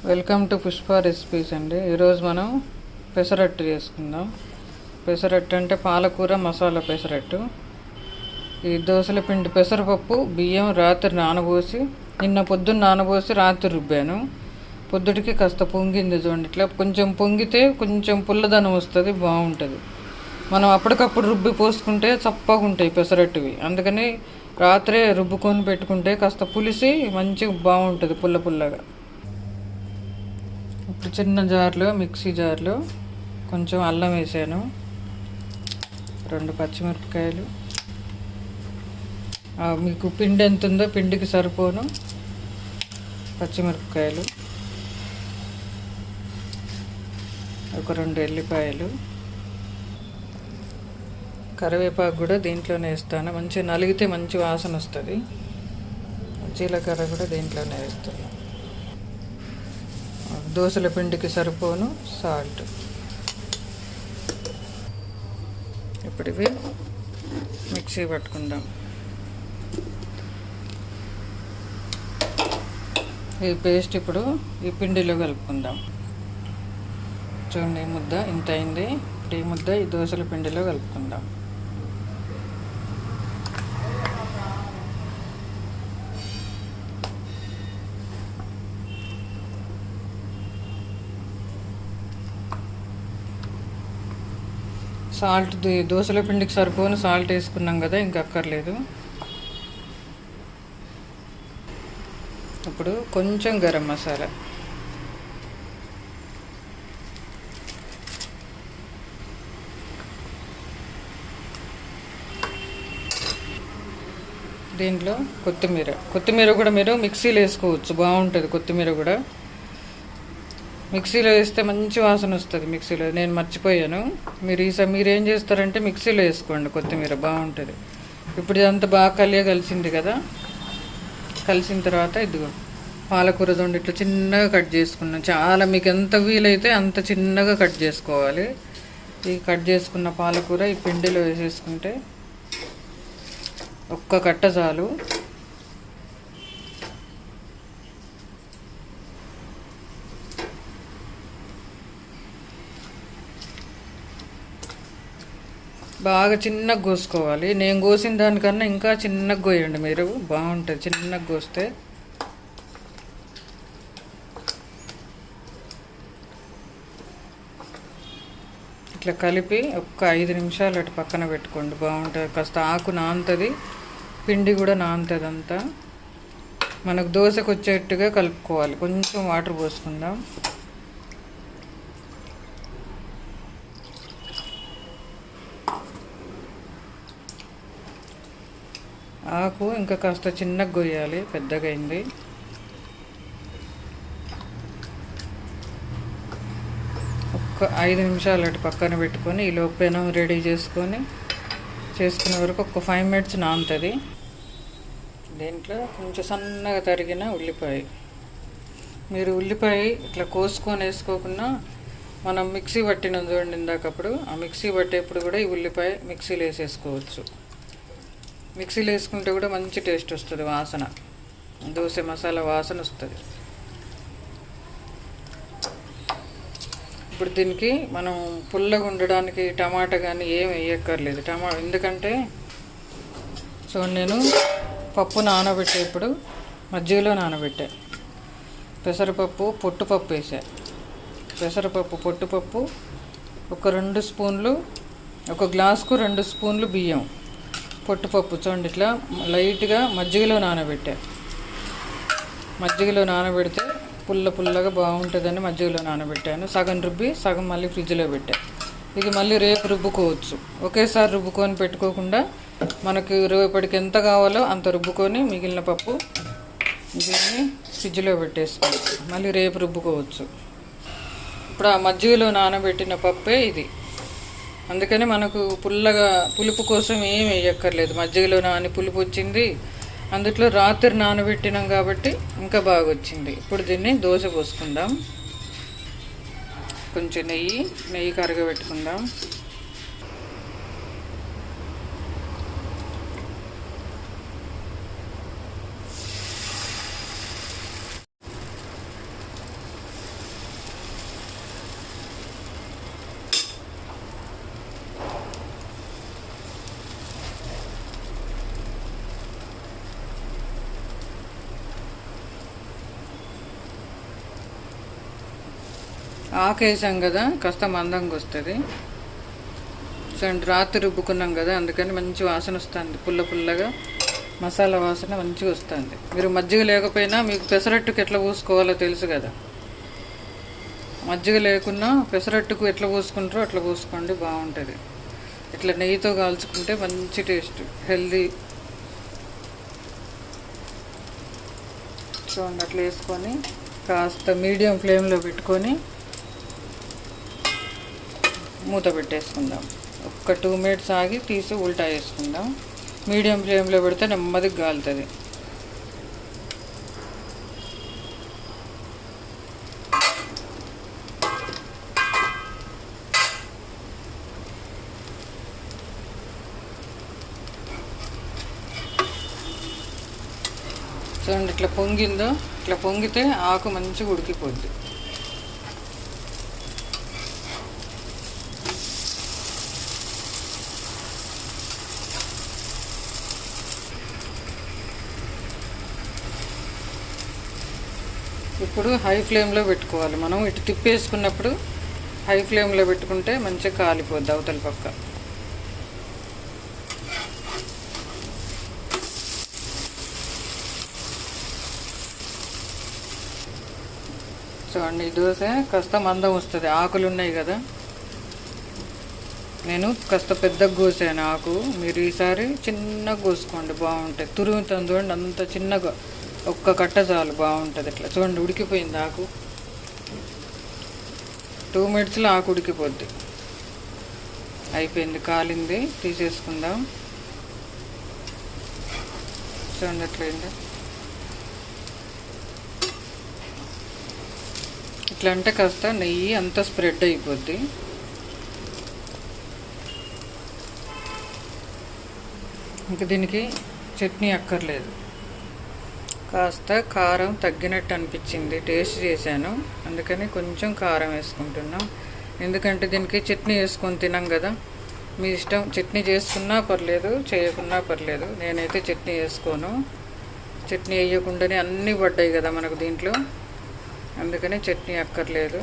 Welcome to Pushpa recipes అండి. ఈరోజు మనం పెసరట్టు చేసుకుందాం. పెసరట్టు అంటే పాలకూర మసాలా పెసరట్టు. ఈ దోసల పిండి పెసరపప్పు బియ్యం రాత్రి నానబోసి నిన్న పొద్దున్న నానబోసి రాత్రి రుబ్బాను. పొద్దుటికి కాస్త పొంగింది చూడండి. ఇట్లా కొంచెం పొంగితే కొంచెం పుల్లదనం వస్తుంది, బాగుంటుంది. మనం అప్పటికప్పుడు రుబ్బి పోసుకుంటే చప్పగా ఉంటాయి పెసరట్టువి. అందుకని రాత్రే రుబ్బుకొని పెట్టుకుంటే కాస్త పులిసి మంచిగా బాగుంటుంది పుల్ల పుల్లగా. ఇప్పుడు చిన్న జార్లో మిక్సీ జార్లో కొంచెం అల్లం వేసాను, 2 పచ్చిమిరపకాయలు, మీకు పిండి ఎంత ఉందో పిండికి సరిపోను పచ్చిమిరపకాయలు, ఒక 2 ఎల్లిపాయలు, కరివేపాకు కూడా దీంట్లోనే వేస్తాను. మంచిగా నలిగితే మంచి వాసన వస్తుంది. జీలకర్ర కూడా దీంట్లోనే వేస్తాను. దోసల పిండికి సరిపోను సాల్ట్. ఇప్పుడు ఇవి మిక్సీ పట్టుకుందాం. ఈ పేస్ట్ ఇప్పుడు ఈ పిండిలో కలుపుకుందాం. చూడండి, ఈ ముద్ద ఇంత అయింది. ఇప్పుడు ఈ ముద్ద ఈ దోసల పిండిలో కలుపుకుందాం. సాల్ట్ దోసల పిండికి సరిపోను సాల్ట్ వేసుకున్నాం కదా, ఇంకా అక్కర్లేదు. ఇప్పుడు కొంచెం గరం మసాలా, దీంట్లో కొత్తిమీర కూడా మీరు మిక్సీలో వేసుకోవచ్చు, బాగుంటుంది. కొత్తిమీర కూడా మిక్సీలో వేస్తే మంచి వాసన వస్తుంది. మిక్సీలో నేను మర్చిపోయాను. మీరు ఏం చేస్తారంటే మిక్సీలో వేసుకోండి, కొత్తిమీర బాగుంటుంది. ఇప్పుడు ఇదంతా బాగా కలిసింది కదా. కలిసిన తర్వాత ఇదిగో పాలకూర దొండి ఇట్లా చిన్నగా కట్ చేసుకున్నాను. చాలా మీకు ఎంత వీలైతే అంత చిన్నగా కట్ చేసుకోవాలి. ఈ కట్ చేసుకున్న పాలకూర ఈ పిండిలో వేసేసుకుంటే ఒక్క కట్ట చాలు. బాగా చిన్నగా కోసుకోవాలి. నేను కోసిన దానికన్నా ఇంకా చిన్నగా కోయండి మీరు, బాగుంటుంది చిన్నగా కోస్తే. ఇట్లా కలిపి ఒక్క 5 నిమిషాలు అటు పక్కన పెట్టుకోండి, బాగుంటుంది. కాస్త ఆకు నానుతుంది, పిండి కూడా నానుతుంది. అంతా మనకు దోశకు వచ్చేట్టుగా కలుపుకోవాలి. కొంచెం వాటర్ పోసుకుందాం. ఆకు ఇంకా కాస్త చిన్నగా గొయ్యాలి, పెద్దగా అయింది. ఒక్క 5 నిమిషాలు అటు పక్కన పెట్టుకొని ఈ లోపు పెనం రెడీ చేసుకునే వరకు ఒక 5 మినిట్స్ నానుతుంది. దీంట్లో కొంచెం సన్నగా తరిగిన ఉల్లిపాయ. మీరు ఉల్లిపాయ ఇట్లా కోసుకొని వేసుకోకుండా మనం మిక్సీ పట్టినాం చూడండి ఇందాకప్పుడు, ఆ మిక్సీ పట్టేప్పుడు కూడా ఈ ఉల్లిపాయ మిక్సీలో వేసేసుకోవచ్చు. మిక్సీలో వేసుకుంటే కూడా మంచి టేస్ట్ వస్తుంది, వాసన దోశ మసాలా వాసన వస్తుంది. ఇప్పుడు దీనికి మనం పుల్లగా ఉండడానికి టమాటా కానీ ఏం వేయక్కర్లేదు. ఎందుకంటే చూడండి, నేను పప్పు నానబెట్టేప్పుడు మజ్జిగలో నానబెట్టా. పెసరపప్పు పొట్టుపప్పు వేసా. పెసరపప్పు పొట్టుపప్పు ఒక 2 స్పూన్లు, ఒక గ్లాసుకు 2 స్పూన్లు బియ్యం. పొట్టుపప్పు చూడండి ఇట్లా లైట్గా మజ్జిగలో నానబెట్టా. మజ్జిగలో నానబెడితే పుల్లగా బాగుంటుందని మజ్జిగలో నానబెట్టాను. సగం రుబ్బి సగం మళ్ళీ ఫ్రిడ్జ్లో పెట్టా. ఇది మళ్ళీ రేపు రుబ్బుకోవచ్చు. ఒకేసారి రుబ్బుకొని పెట్టుకోకుండా మనకు రేపటికి ఎంత కావాలో అంత రుబ్బుకొని మిగిలిన పప్పు దీన్ని ఫ్రిడ్జ్లో పెట్టేసుకోవచ్చు, మళ్ళీ రేపు రుబ్బుకోవచ్చు. ఇప్పుడు ఆ మజ్జిగలో నానబెట్టిన పప్పే ఇది. అందుకని మనకు పులుపు కోసం ఏం వేయక్కర్లేదు. మజ్జిగలో నాని పులుపు వచ్చింది, అందులో రాత్రి నానబెట్టినాం కాబట్టి ఇంకా బాగా వచ్చింది. ఇప్పుడు దీన్ని దోశ పోసుకుందాం. కొంచెం నెయ్యి కరగబెట్టుకుందాం. ఆకు వేసాం కదా, కాస్త మందంగా వస్తుంది. చూడండి, రాత్రి రుబ్బుకున్నాం కదా, అందుకని మంచి వాసన వస్తుంది. పుల్లగా మసాలా వాసన మంచిగా వస్తుంది. మీరు మజ్జిగ లేకపోయినా మీకు పెసరట్టుకు ఎట్లా పోసుకోవాలో తెలుసు కదా. మజ్జిగ లేకున్నా పెసరట్టుకు ఎట్లా పోసుకుంటారో అట్లా పోసుకోండి, బాగుంటుంది. ఇట్లా నెయ్యితో కాల్చుకుంటే మంచి టేస్ట్, హెల్దీ. చూడండి, అట్లా వేసుకొని కాస్త మీడియం ఫ్లేమ్లో పెట్టుకొని మూత పెట్టేసుకుందాం. ఒక 2 మినిట్స్ ఆగి తీసి ఉల్టా వేసుకుందాం. మీడియం ఫ్లేమ్లో పెడితే నెమ్మదిగా కాలుతుంది. చూడండి, ఇట్లా పొంగిందో, ఇట్లా పొంగితే ఆకు మంచిగా ఉడికిపోద్ది. ఇప్పుడు హై ఫ్లేమ్లో పెట్టుకోవాలి. మనం ఇటు తిప్పేసుకున్నప్పుడు హై ఫ్లేమ్లో పెట్టుకుంటే మంచిగా కాలిపోద్ది అవతల పక్క. చూడండి, ఈ దోశ కాస్త మందం వస్తుంది. ఆకులు ఉన్నాయి కదా, నేను కాస్త పెద్దగా కోసాను ఆకు. మీరు ఈసారి చిన్నగా కోసుకోండి, బాగుంటుంది. తురుగుతుంది చూడండి, అంత చిన్నగా ఒక్క కట్ట చాలు, బాగుంటుంది. ఇట్లా చూడండి, ఉడికిపోయింది ఆకు. 2 మినిట్స్లో ఆకు ఉడికిపోద్ది. అయిపోయింది, కాలింది, తీసేసుకుందాం. చూడండి ఎట్లయింది. ఇట్లా అంటే కాస్త నెయ్యి అంతా స్ప్రెడ్ అయిపోద్ది. ఇంకా దీనికి చట్నీ అక్కర్లేదు. కాస్త కారం తగ్గినట్టు అనిపించింది, టేస్ట్ చేశాను, అందుకని కొంచెం కారం వేసుకుంటున్నాం. ఎందుకంటే దీనికి చట్నీ వేసుకొని తినాం కదా. మీ ఇష్టం, చట్నీ చేసుకున్నా పర్లేదు, చేయకున్నా పర్లేదు. నేనైతే చట్నీ వేసుకోను. చట్నీ వేయకుండానే అన్నీ పడ్డాయి కదా మనకు దీంట్లో, అందుకని చట్నీ అక్కర్లేదు.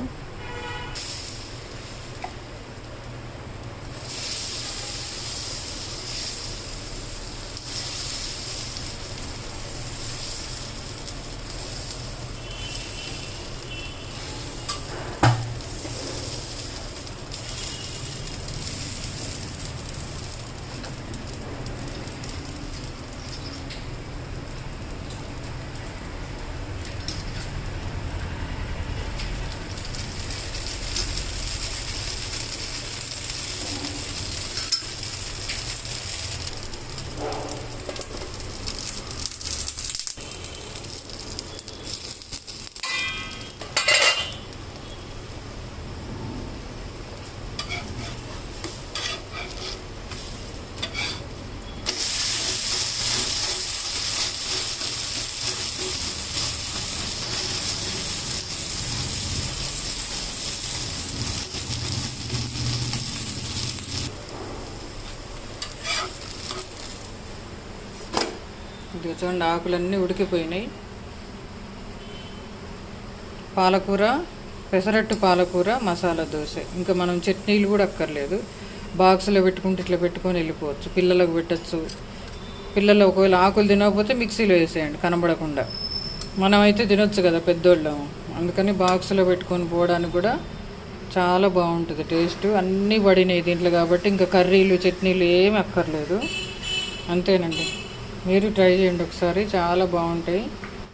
ఇది చూడండి, ఆకులన్నీ ఉడికిపోయినాయి. పాలకూర, పెసరట్టు పాలకూర మసాలా దోశ. ఇంకా మనం చట్నీలు కూడా అక్కర్లేదు. బాక్స్లో పెట్టుకుంటే ఇట్లా పెట్టుకొని వెళ్ళిపోవచ్చు, పిల్లలకు పెట్టచ్చు. పిల్లలు ఒకవేళ ఆకులు తినకపోతే మిక్సీలో వేసేయండి కనబడకుండా. మనమైతే తినొచ్చు కదా పెద్దోళ్ళం, అందుకని బాక్స్లో పెట్టుకొని పోవడానికి కూడా చాలా బాగుంటుంది టేస్ట్. అన్నీ పడినాయి దీంట్లో కాబట్టి ఇంకా కర్రీలు చట్నీలు ఏమి అక్కర్లేదు. అంతేనండి, మీరు ట్రై చేయండి ఒకసారి, చాలా బాగుంటాయి.